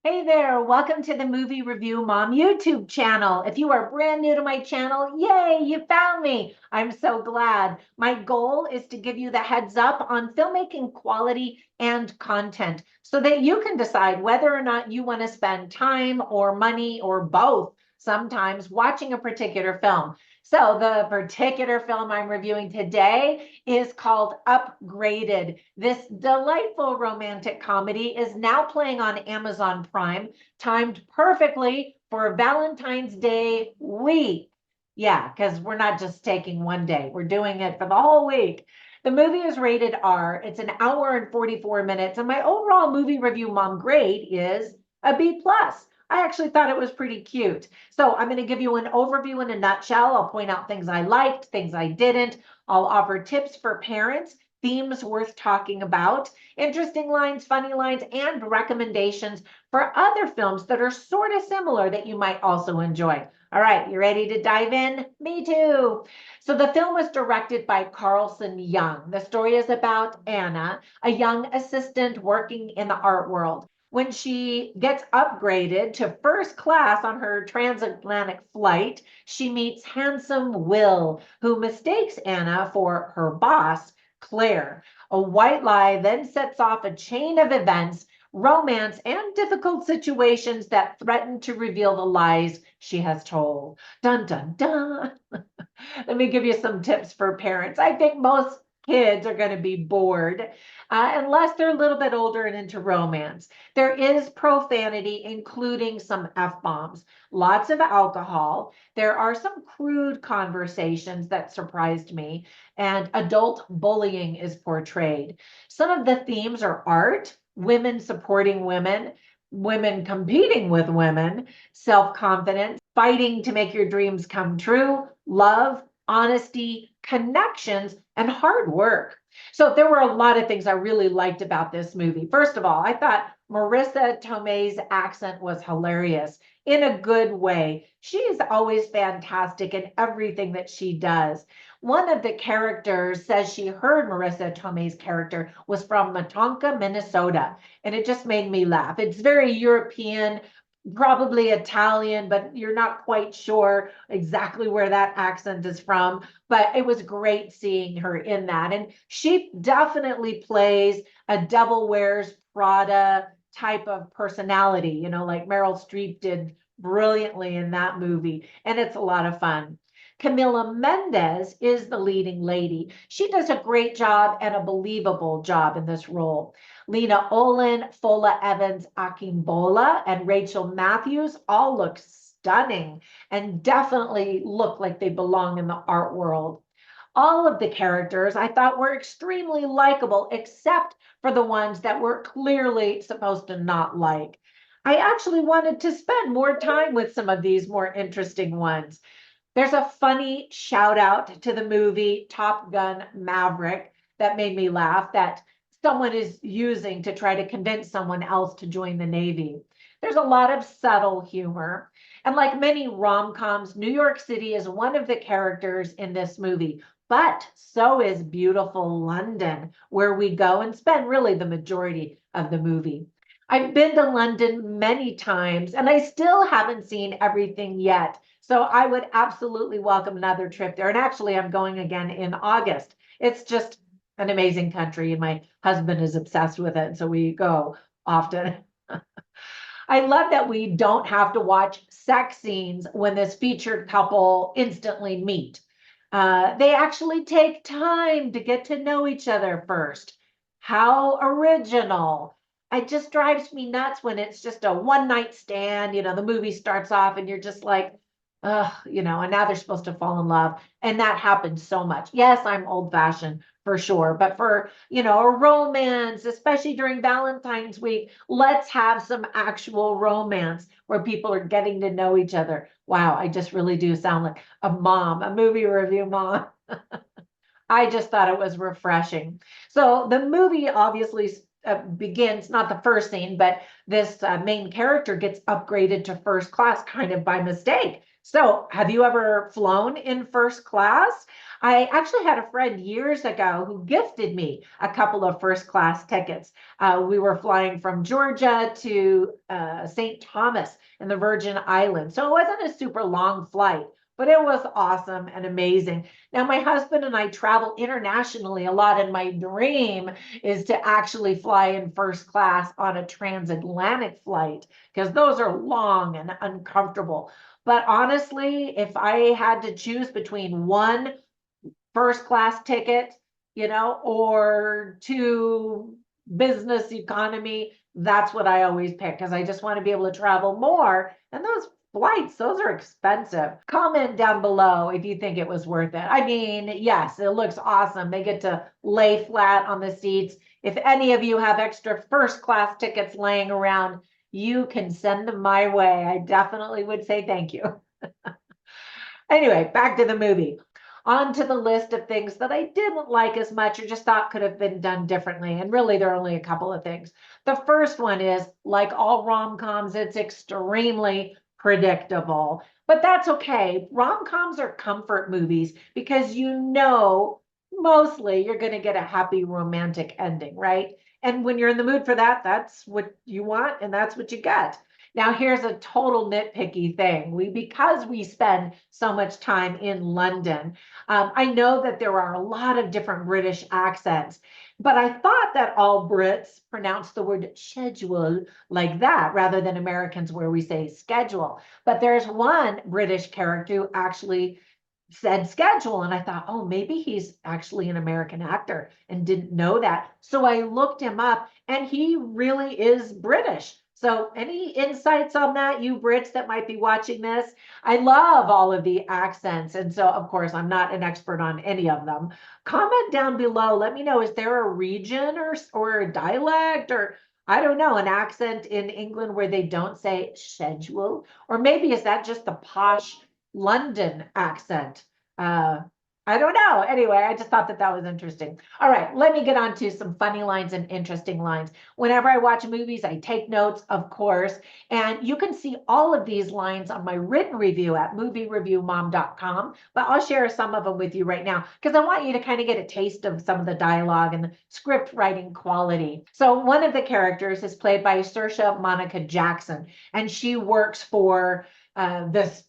Hey there, welcome to the Movie Review Mom YouTube channel. If you are brand new to my channel, yay, you found me. I'm so glad. My goal is to give you the heads up on filmmaking quality and content so that you can decide whether or not you want to spend time or money or both sometimes watching a particular film. So the particular film I'm reviewing today is called Upgraded. This delightful romantic comedy is now playing on Amazon Prime, timed perfectly for Valentine's Day week. Yeah, because we're not just taking one day, we're doing it for the whole week. The movie is rated R. It's an hour and 44 minutes, and my overall movie review mom grade is a B plus. I actually thought it was pretty cute. So I'm going to give you an overview in a nutshell. I'll point out things I liked, things I didn't. I'll offer tips for parents, themes worth talking about, interesting lines, funny lines, and recommendations for other films that are sort of similar that you might also enjoy. All right, you ready to dive in? Me too. So the film was directed by Carlson Young. The story is about Anna, a young assistant working in the art world. When she gets upgraded to first class on her transatlantic flight, she meets handsome Will, who mistakes Anna for her boss, Claire. A white lie then sets off a chain of events, romance, and difficult situations that threaten to reveal the lies she has told. Dun, dun, dun. Let me give you some tips for parents. I think most kids are going to be bored unless they're a little bit older and into romance. There is profanity, including some F-bombs, lots of alcohol. There are some crude conversations that surprised me, and adult bullying is portrayed. Some of the themes are art, women supporting women, women competing with women, self-confidence, fighting to make your dreams come true, love, honesty, connections, and hard work. So there were a lot of things I really liked about this movie. First of all, I thought Marissa Tomei's accent was hilarious in a good way. She is always fantastic in everything that she does. One of the characters says she heard Marissa Tomei's character was from Matonka, Minnesota, and it just made me laugh. It's very European, probably Italian, but you're not quite sure exactly where that accent is from. But it was great seeing her in that. And she definitely plays a Devil Wears Prada type of personality, like Meryl Streep did brilliantly in that movie. And it's a lot of fun. Camila Mendes is the leading lady. She does a great job and a believable job in this role. Lena Olin, Fola Evans-Akingbola, and Rachel Matthews all look stunning and definitely look like they belong in the art world. All of the characters I thought were extremely likable, except for the ones that were clearly supposed to not like. I actually wanted to spend more time with some of these more interesting ones. There's a funny shout out to the movie Top Gun Maverick that made me laugh that someone is using to try to convince someone else to join the Navy. There's a lot of subtle humor. And like many rom-coms, New York City is one of the characters in this movie, but so is beautiful London, where we go and spend really the majority of the movie. I've been to London many times and I still haven't seen everything yet. So I would absolutely welcome another trip there. And actually, I'm going again in August. It's just an amazing country, and my husband is obsessed with it. So we go often. I love that we don't have to watch sex scenes when this featured couple instantly meet. They actually take time to get to know each other first. How original. It just drives me nuts when it's just a one night stand. The movie starts off and you're just like, and now they're supposed to fall in love. And that happens so much. Yes, I'm old fashioned for sure. But for, a romance, especially during Valentine's week, let's have some actual romance where people are getting to know each other. Wow, I just really do sound like a mom, a movie review mom. I just thought it was refreshing. So the movie obviously begins, not the first scene, but this main character gets upgraded to first class kind of by mistake. So, have you ever flown in first class? I actually had a friend years ago who gifted me a couple of first class tickets. We were flying from Georgia to St. Thomas in the Virgin Islands. So, it wasn't a super long flight, but it was awesome and amazing. Now, my husband and I travel internationally a lot, and my dream is to actually fly in first class on a transatlantic flight because those are long and uncomfortable. But honestly, if I had to choose between one first class ticket, or two business economy, that's what I always pick because I just want to be able to travel more. And those flights, those are expensive. Comment down below if you think it was worth it. I mean, yes, it looks awesome. They get to lay flat on the seats. If any of you have extra first class tickets laying around, you can send them my way. I definitely would say thank you. Anyway, back to the movie. On to the list of things that I didn't like as much or just thought could have been done differently. And really, there are only a couple of things. The first one is, like all rom-coms, it's extremely predictable. But that's okay. Rom-coms are comfort movies because mostly you're going to get a happy romantic ending, right? And when you're in the mood for that, that's what you want and that's what you get. Now, here's a total nitpicky thing. Because we spend so much time in London, I know that there are a lot of different British accents, but I thought that all Brits pronounce the word schedule like that rather than Americans where we say schedule. But there's one British character who actually said schedule, and I thought, oh, maybe he's actually an American actor and didn't know that. So I looked him up, and he really is British. So any insights on that, you Brits that might be watching this? I love all of the accents, and so of course I'm not an expert on any of them. Comment down below, let me know, is there a region or a dialect, or I don't know, an accent in England where they don't say schedule? Or maybe is that just the posh London accent? I don't know. Anyway, I just thought that was interesting. All right, let me get on to some funny lines and interesting lines. Whenever I watch movies, I take notes, of course, and you can see all of these lines on my written review at moviereviewmom.com, but I'll share some of them with you right now because I want you to kind of get a taste of some of the dialogue and the script writing quality. So one of the characters is played by Saoirse Monica Jackson, and she works for this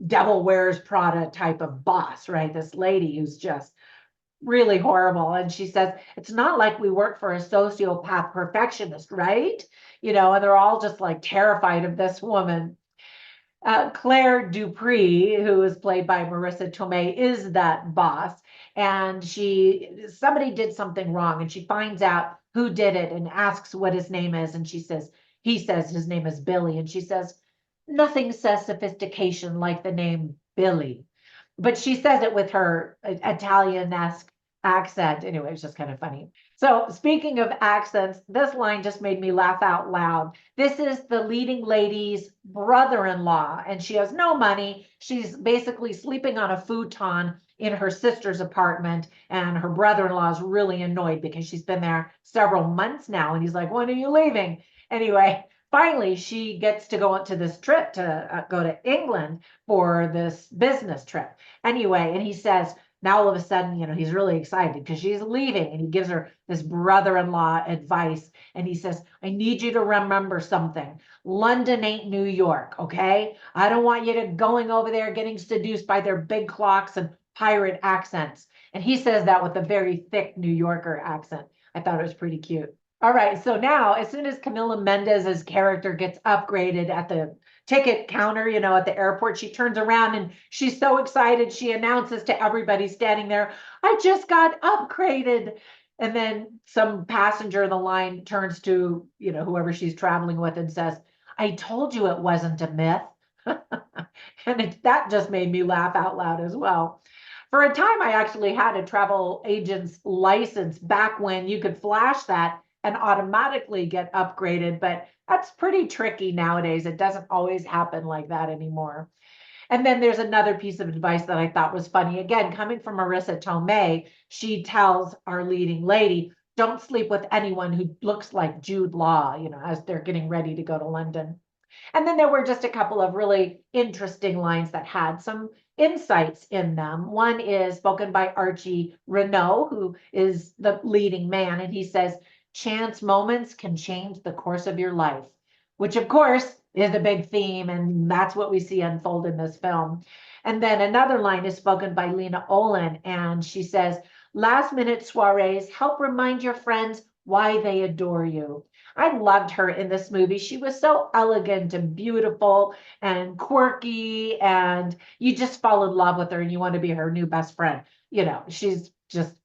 Devil Wears Prada type of boss, right? This lady who's just really horrible. And she says, it's not like we work for a sociopath perfectionist, right? And they're all just like terrified of this woman. Claire Dupree, who is played by Marissa Tomei, is that boss. And somebody did something wrong, and she finds out who did it and asks what his name is. And he says his name is Billy. And she says, nothing says sophistication like the name Billy. But she says it with her Italian-esque accent. Anyway, it's just kind of funny. So speaking of accents, this line just made me laugh out loud. This is the leading lady's brother-in-law, and she has no money. She's basically sleeping on a futon in her sister's apartment, and her brother-in-law is really annoyed because she's been there several months now, and he's like, when are you leaving? Anyway, finally, she gets to go on to this trip to go to England for this business trip. Anyway, and he says, now all of a sudden, he's really excited because she's leaving, and he gives her this brother-in-law advice. And he says, I need you to remember something. London ain't New York, okay? I don't want you to going over there getting seduced by their big clocks and pirate accents. And he says that with a very thick New Yorker accent. I thought it was pretty cute. All right, so now as soon as Camila Mendez's character gets upgraded at the ticket counter, at the airport, she turns around and she's so excited. She announces to everybody standing there, I just got upgraded. And then some passenger in the line turns to, whoever she's traveling with and says, I told you it wasn't a myth. And that just made me laugh out loud as well. For a time, I actually had a travel agent's license back when you could flash that and automatically get upgraded, but that's pretty tricky nowadays. It doesn't always happen like that anymore. And then there's another piece of advice that I thought was funny. Again, coming from Marissa Tomei, she tells our leading lady, don't sleep with anyone who looks like Jude Law, as they're getting ready to go to London. And then there were just a couple of really interesting lines that had some insights in them. One is spoken by Archie Renault, who is the leading man, and he says, "Chance moments can change the course of your life," which of course is a big theme, and that's what we see unfold in this film. And then another line is spoken by Lena Olin, and she says, "Last minute soirees help remind your friends why they adore you." I loved her in this movie. She was so elegant and beautiful and quirky, and you just fall in love with her and you want to be her new best friend. She's just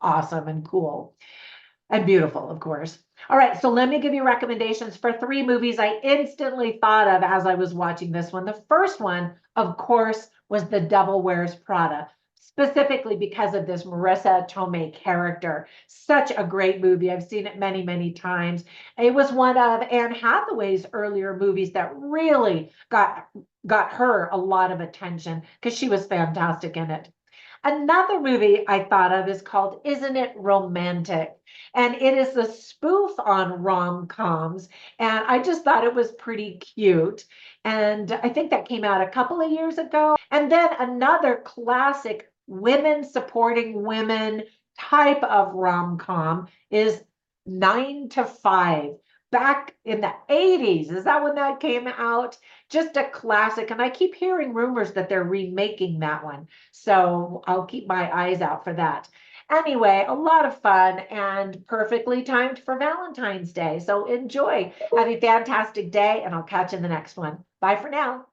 awesome and cool and beautiful, of course. All right, so let me give you recommendations for 3 movies I instantly thought of as I was watching this one. The first one, of course, was The Devil Wears Prada, specifically because of this Marissa Tomei character. Such a great movie. I've seen it many, many times. It was one of Anne Hathaway's earlier movies that really got her a lot of attention because she was fantastic in it. Another movie I thought of is called Isn't It Romantic? And it is a spoof on rom-coms. And I just thought it was pretty cute. And I think that came out a couple of years ago. And then another classic women supporting women type of rom-com is 9 to 5. Back in the 80s. Is that when that came out? Just a classic. And I keep hearing rumors that they're remaking that one. So I'll keep my eyes out for that. Anyway, a lot of fun and perfectly timed for Valentine's Day. So enjoy. Have a fantastic day, and I'll catch you in the next one. Bye for now.